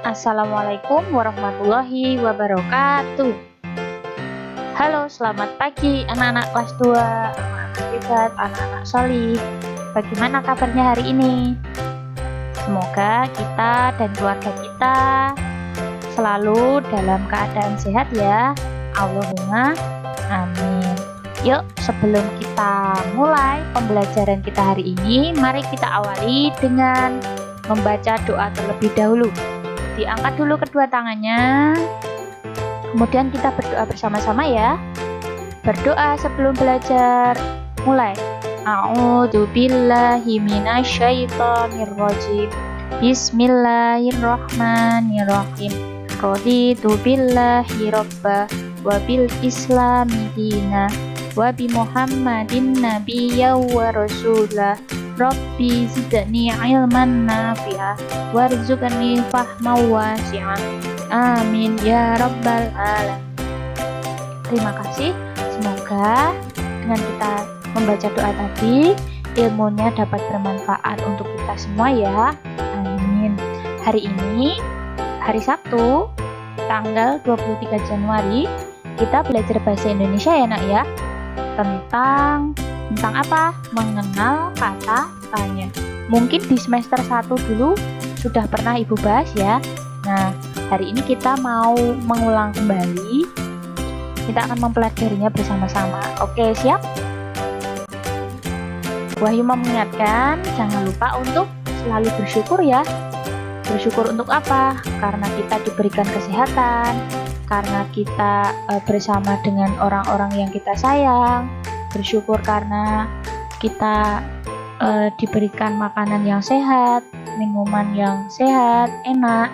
Assalamualaikum warahmatullahi wabarakatuh. Halo, selamat pagi anak-anak kelas 2, anak-anak hebat, anak-anak solih. Bagaimana kabarnya hari ini? Semoga kita dan keluarga kita selalu dalam keadaan sehat ya. Allahumma amin. Yuk, sebelum kita mulai pembelajaran kita hari ini, mari kita awali dengan membaca doa terlebih dahulu. Diangkat dulu kedua tangannya, kemudian kita berdoa bersama-sama ya. Berdoa sebelum belajar. Mulai. A'udzubillahi minasyaitonirrajim. Bismillahirrahmanirrahim. Raditu billahi robba wa bil islami dina wa bi Muhammadin nabiyya wa rasulah. Rabbi zidni ilman nafi'ah warzuqni fahman wasi'ah. Amin ya rabbal alamin. Terima kasih. Semoga dengan kita membaca doa tadi, ilmunya dapat bermanfaat untuk kita semua ya. Amin. Hari ini, hari Sabtu, tanggal 23 Januari, kita belajar bahasa Indonesia ya nak ya. Tentang apa? Mengenal kata tanya. Mungkin di semester 1 dulu sudah pernah Ibu bahas ya. Nah, hari ini kita mau mengulang kembali. Kita akan mempelajarinya bersama-sama. Oke, siap? Wahyu mengingatkan, jangan lupa untuk selalu bersyukur ya. Bersyukur untuk apa? Karena kita diberikan kesehatan, karena kita bersama dengan orang-orang yang kita sayang. Bersyukur karena kita diberikan makanan yang sehat, minuman yang sehat, enak.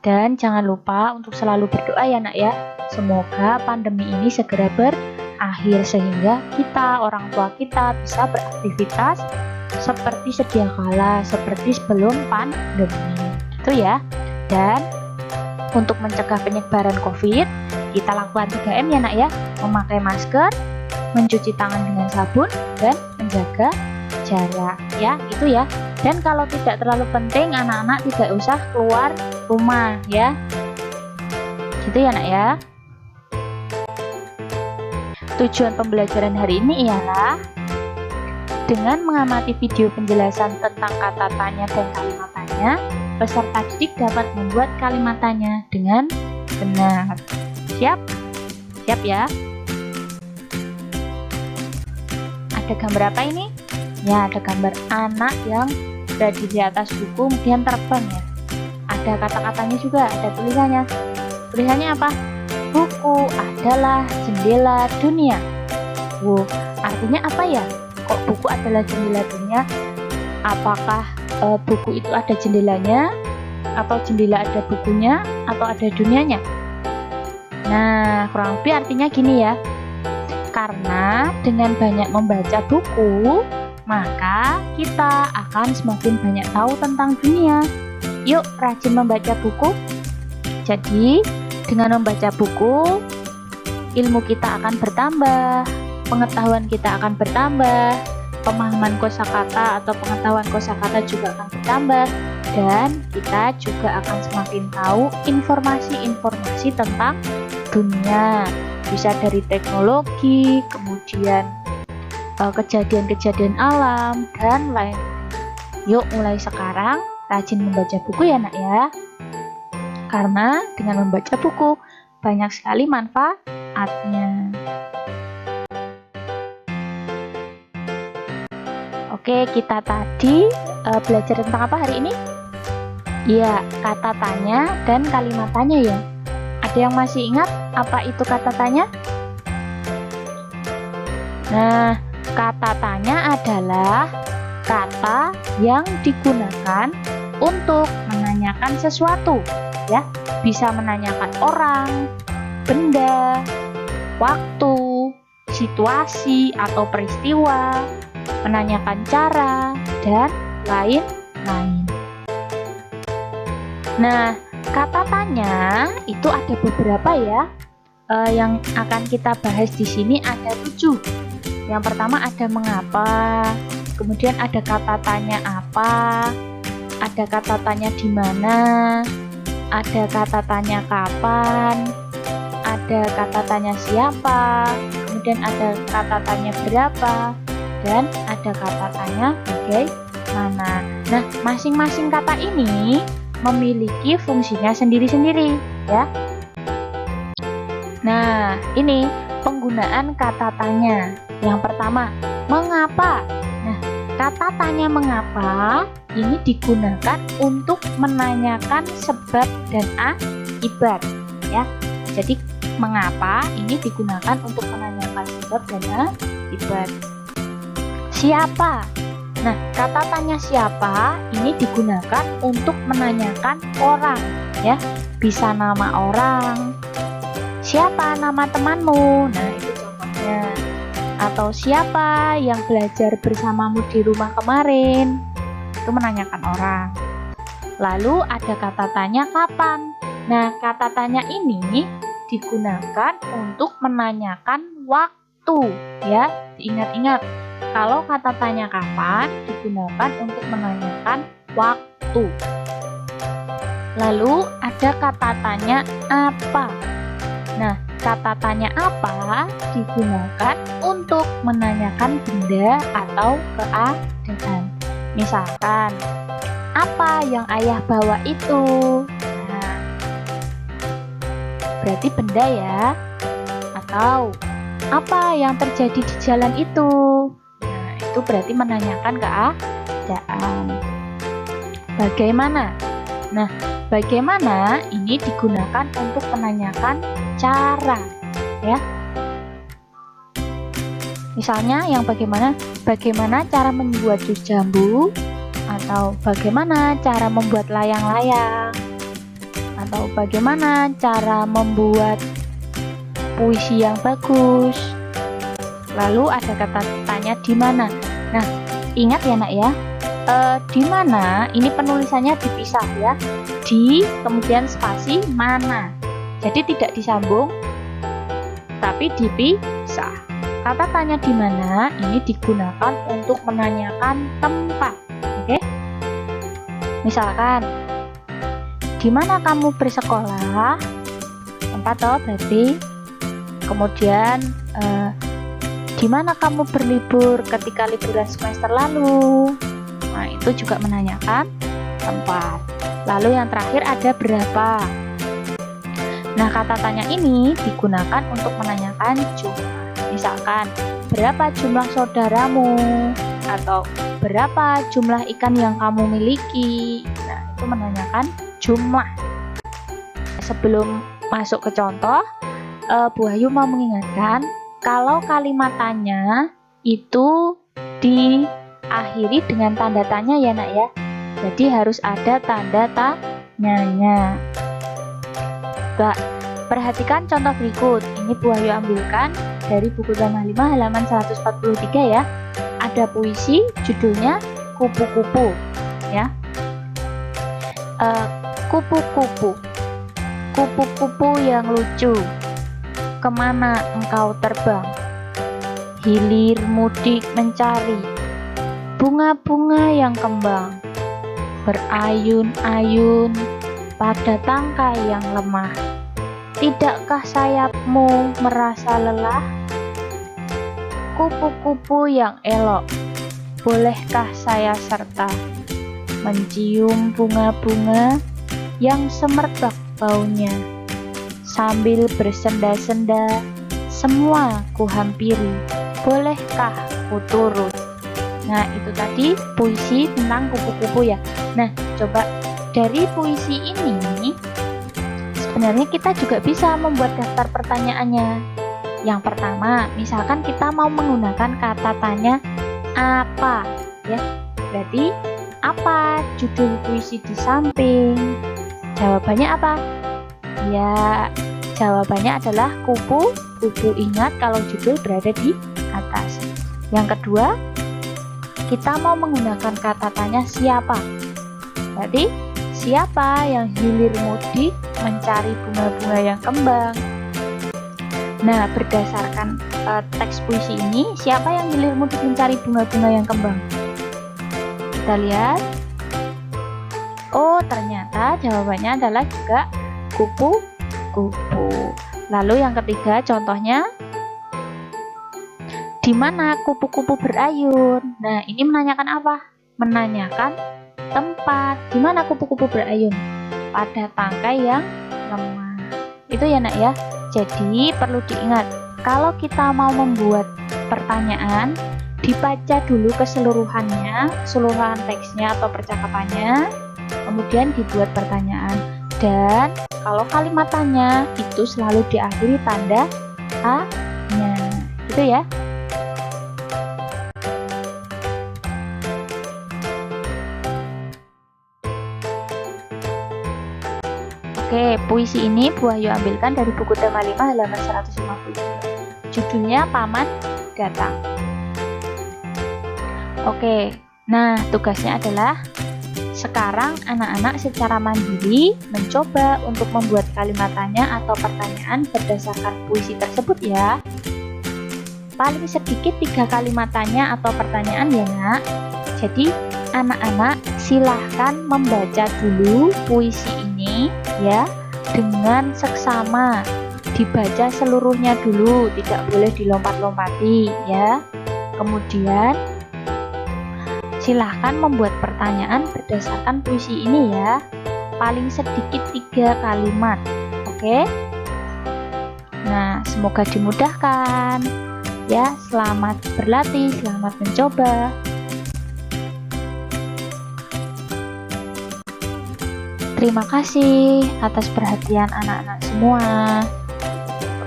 Dan jangan lupa untuk selalu berdoa ya nak ya. Semoga pandemi ini segera berakhir sehingga kita, orang tua kita bisa beraktivitas seperti sedia kala, seperti sebelum pandemi. Itu ya. Dan untuk mencegah penyebaran COVID, kita lakukan 3M ya nak ya. Memakai masker, mencuci tangan dengan sabun, dan menjaga jarak ya, itu ya. Dan kalau tidak terlalu penting, anak-anak tidak usah keluar rumah ya, gitu ya nak ya. Tujuan pembelajaran hari ini ialah dengan mengamati video penjelasan tentang kata tanya dan kalimat tanya, peserta didik dapat membuat kalimat tanya dengan benar. Siap? Siap ya. Ada gambar apa ini? Ya, ada gambar anak yang berada di atas buku kemudian terbang ya. Ada kata-katanya juga, ada tulisannya. Tulisannya apa? Buku adalah jendela dunia. Wow, artinya apa ya? Kok buku adalah jendela dunia? Apakah buku itu ada jendelanya? Atau jendela ada bukunya? Atau ada dunianya? Nah, kurang lebih artinya gini ya. Karena dengan banyak membaca buku, maka kita akan semakin banyak tahu tentang dunia. Yuk, rajin membaca buku. Jadi, dengan membaca buku, ilmu kita akan bertambah, pengetahuan kita akan bertambah, pemahaman kosakata atau pengetahuan kosakata juga akan bertambah, dan kita juga akan semakin tahu informasi-informasi tentang dunia. Bisa dari teknologi, kemudian kejadian-kejadian alam, dan lain. Yuk mulai sekarang rajin membaca buku ya nak ya. Karena dengan membaca buku banyak sekali manfaatnya. Oke, kita tadi belajar tentang apa hari ini? Ya, kata tanya dan kalimat tanya ya. Ada yang masih ingat apa itu kata tanya? Nah, kata tanya adalah kata yang digunakan untuk menanyakan sesuatu, ya. Bisa menanyakan orang, benda, waktu, situasi atau peristiwa, menanyakan cara, dan lain-lain. Nah, kata tanya itu ada beberapa ya. Yang akan kita bahas di sini ada 7. Yang pertama ada mengapa, kemudian ada kata tanya apa, ada kata tanya di mana, ada kata tanya kapan, ada kata tanya siapa, kemudian ada kata tanya berapa, dan ada kata tanya bagaimana. Nah, masing-masing kata ini memiliki fungsinya sendiri-sendiri ya. Nah, ini penggunaan kata tanya. Yang pertama, mengapa? Nah, kata tanya mengapa ini digunakan untuk menanyakan sebab dan akibat ya. Jadi mengapa ini digunakan untuk menanyakan sebab dan akibat. Siapa? Nah, kata tanya siapa ini digunakan untuk menanyakan orang ya. Bisa nama orang. Siapa nama temanmu? Nah, itu contohnya. Atau siapa yang belajar bersamamu di rumah kemarin? Itu menanyakan orang. Lalu ada kata tanya kapan. Nah, kata tanya ini digunakan untuk menanyakan waktu ya. Ingat-ingat, kalau kata tanya kapan digunakan untuk menanyakan waktu. Lalu ada kata tanya apa. Nah, kata tanya apa digunakan untuk menanyakan benda atau keadaan. Misalkan, apa yang ayah bawa itu? Nah, berarti benda ya. Atau, apa yang terjadi di jalan itu? Nah, itu berarti menanyakan keadaan. Bagaimana? Nah, bagaimana ini digunakan untuk menanyakan cara ya. Misalnya yang bagaimana cara membuat jus jambu, atau bagaimana cara membuat layang-layang, atau bagaimana cara membuat puisi yang bagus. Lalu ada kata tanya di mana. Nah, ingat ya nak ya, di mana ini penulisannya dipisah ya, di kemudian spasi mana. Jadi tidak disambung, tapi dipisah. Kata tanya di mana ini digunakan untuk menanyakan tempat. Oke? Misalkan, di mana kamu bersekolah? Tempat toh berarti. Kemudian, di mana kamu berlibur ketika liburan semester lalu? Nah, itu juga menanyakan tempat. Lalu yang terakhir ada berapa. Nah, kata tanya ini digunakan untuk menanyakan jumlah. Misalkan, berapa jumlah saudaramu? Atau berapa jumlah ikan yang kamu miliki? Nah, itu menanyakan jumlah. Sebelum masuk ke contoh, Bu Ayu mau mengingatkan, kalau kalimat tanya itu diakhiri dengan tanda tanya ya nak ya. Jadi harus ada tanda tanyanya. Perhatikan contoh berikut. Ini Bu Ayu ambilkan dari buku Ramah 5 halaman 143 ya. Ada puisi judulnya Kupu-kupu ya. Kupu-kupu, kupu-kupu yang lucu, kemana engkau terbang? Hilir mudik mencari bunga-bunga yang kembang, berayun-ayun pada tangkai yang lemah. Tidakkah sayapmu merasa lelah? Kupu-kupu yang elok, bolehkah saya serta mencium bunga-bunga yang semerbak baunya? Sambil bersenda-senda, semua kuhampiri, bolehkah ku turut? Nah, itu tadi puisi tentang kupu-kupu ya. Nah, coba dari puisi ini sebenarnya kita juga bisa membuat daftar pertanyaannya. Yang pertama, misalkan kita mau menggunakan kata tanya apa ya. Berarti apa judul puisi di samping? Jawabannya apa? Ya, jawabannya adalah kupu-kupu. Ingat kalau judul berada di atas. Yang kedua, kita mau menggunakan kata tanya siapa. Berarti siapa yang hilir mudik mencari bunga-bunga yang kembang? Nah, berdasarkan teks puisi ini, siapa yang hilir mudik mencari bunga-bunga yang kembang? Kita lihat. Oh, ternyata jawabannya adalah juga kupu-kupu. Lalu yang ketiga contohnya, di mana kupu-kupu berayun? Nah, ini menanyakan apa? Menanyakan tempat. Di mana kupu-kupu berayun? Pada tangkai yang lemah. Itu ya nak ya. Jadi perlu diingat, kalau kita mau membuat pertanyaan, dibaca dulu keseluruhannya, keseluruhan teksnya atau percakapannya, kemudian dibuat pertanyaan. Dan kalau kalimat tanya itu selalu diakhiri tanda A-nya. Gitu ya. Oke, puisi ini Bu Wahyu ambilkan dari buku tema 5 halaman 150. Judulnya Paman Datang. Oke, nah tugasnya adalah sekarang anak-anak secara mandiri mencoba untuk membuat kalimat tanya atau pertanyaan berdasarkan puisi tersebut ya. Paling sedikit 3 kalimat tanya atau pertanyaan ya nak. Jadi anak-anak silahkan membaca dulu puisi ini ya dengan seksama, dibaca seluruhnya dulu, tidak boleh dilompat-lompati ya. Kemudian silahkan membuat pertanyaan berdasarkan puisi ini ya, paling sedikit 3 kalimat. Oke. Nah, semoga dimudahkan ya. Selamat berlatih, selamat mencoba. Terima kasih atas perhatian anak-anak semua.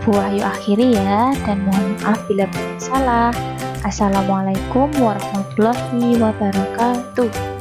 Bu Wahyu akhiri ya, dan mohon maaf bila bersalah. Assalamualaikum warahmatullahi wabarakatuh.